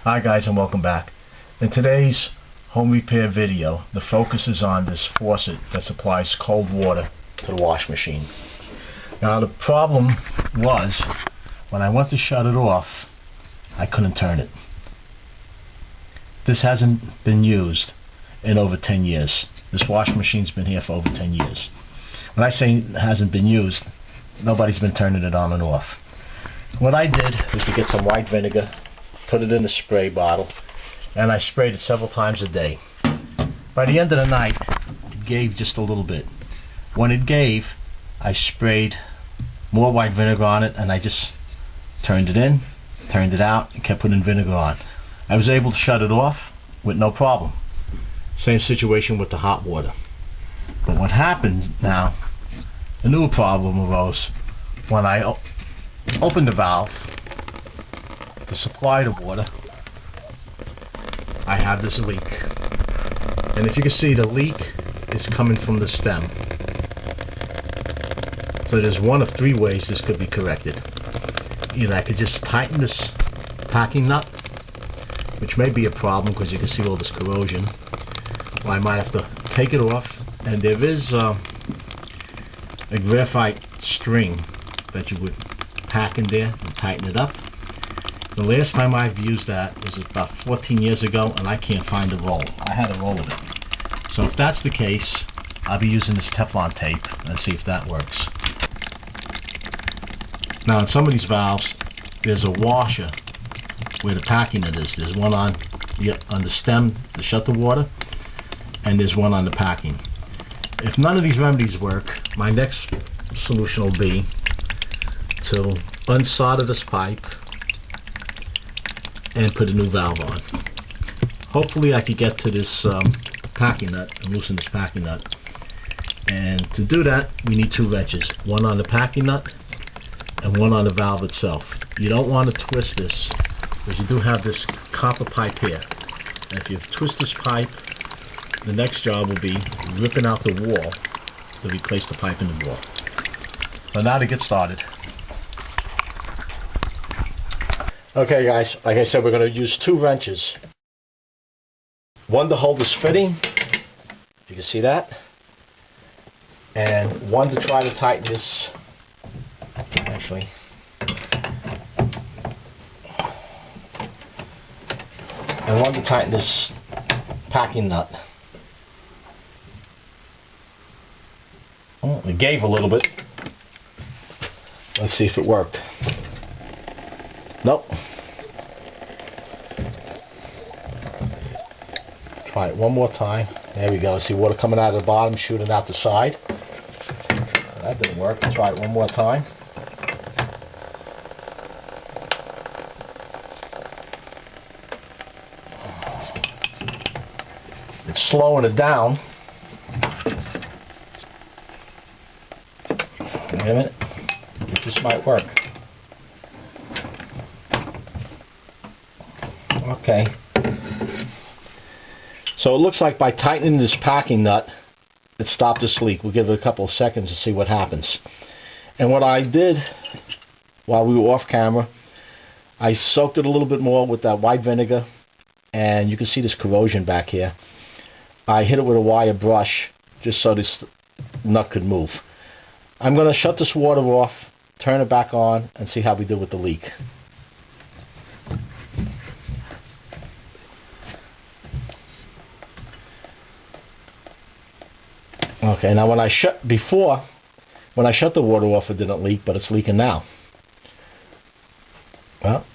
Hi guys, and welcome back. In today's home repair video, the focus is on this faucet that supplies cold water to the wash machine. Now the problem was, when I went to shut it off, I couldn't turn it. This hasn't been used in over 10 years. This washing machine's been here for over 10 years. When I say it hasn't been used, nobody's been turning it on and off. What I did was to get some white vinegar, put it in a spray bottle, and I sprayed it several times a day. By the end of the night, it gave just a little bit. When it gave, I sprayed more white vinegar on it, and I just turned it in, turned it out, and kept putting vinegar on. I was able to shut it off with no problem. Same situation with the hot water. But what happened now, a new problem arose when I opened the valve to supply the water. I have this leak, and if you can see, the leak is coming from the stem. So there's one of three ways this could be corrected. Either I could just tighten this packing nut, which may be a problem because you can see all this corrosion, or I might have to take it off, and there is a graphite string that you would pack in there and tighten it up. The last time I've used that was about 14 years ago, and I can't find a roll. I had a roll of it. So if that's the case, I'll be using this Teflon tape and see if that works. Now in some of these valves, there's a washer where the packing nut is. There's one on the stem to shut the water, and there's one on the packing. If none of these remedies work, my next solution will be to unsolder this pipe and put a new valve on. Hopefully I could get to this packing nut and loosen this packing nut. And to do that, we need two wrenches, one on the packing nut and one on the valve itself. You don't want to twist this, because you do have this copper pipe here. And if you twist this pipe, the next job will be ripping out the wall to replace the pipe in the wall. So now to get started. Okay guys, like I said, we're going to use two wrenches. One to hold this fitting, if you can see that, and one to try to tighten this, actually, and one to tighten this packing nut. Oh, it gave a little bit. Let's see if it worked. Nope. Try it one more time. There we go. See water coming out of the bottom, shooting out the side. That didn't work. Let's try it one more time. It's slowing it down. Wait a minute. This might work. Okay. So it looks like by tightening this packing nut, it stopped this leak. We'll give it a couple of seconds to see what happens. And what I did while we were off camera, I soaked it a little bit more with that white vinegar, and you can see this corrosion back here. I hit it with a wire brush just so this nut could move. I'm going to shut this water off, turn it back on, and see how we do with the leak. Okay, now when I shut the water off, it didn't leak, but it's leaking now. Well,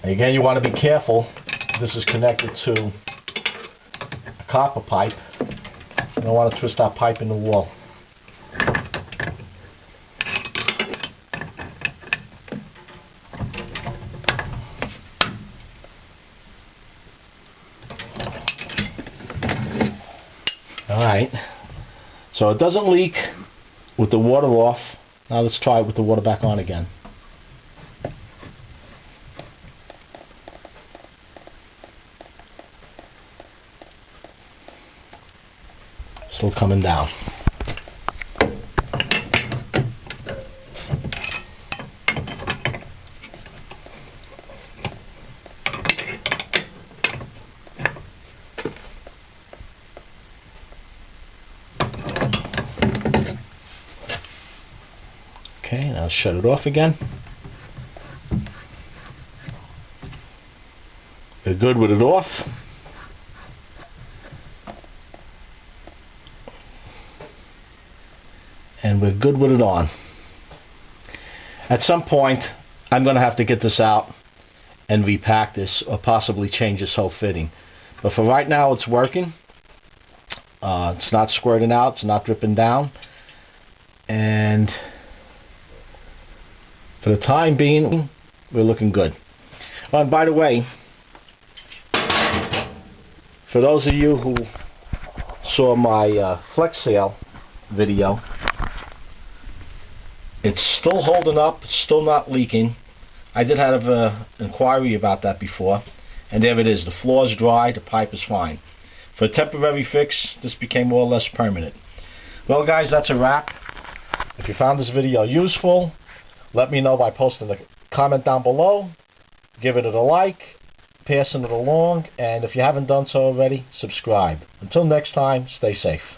again, you want to be careful. This is connected to a copper pipe. You don't want to twist that pipe in the wall. Alright, so it doesn't leak with the water off. Now let's try it with the water back on again. Still coming down. Okay, now shut it off again. We're good with it off. And we're good with it on. At some point, I'm going to have to get this out and repack this, or possibly change this whole fitting. But for right now, it's working. It's not squirting out, it's not dripping down. And for the time being, we're looking good. Oh, and by the way, for those of you who saw my flex sale video, it's still holding up, it's still not leaking. I did have an inquiry about that before, and there it is. The floor is dry, the pipe is fine. For a temporary fix, this became more or less permanent. Well guys, that's a wrap. If you found this video useful, let me know by posting a comment down below, giving it a like, passing it along, and if you haven't done so already, subscribe. Until next time, stay safe.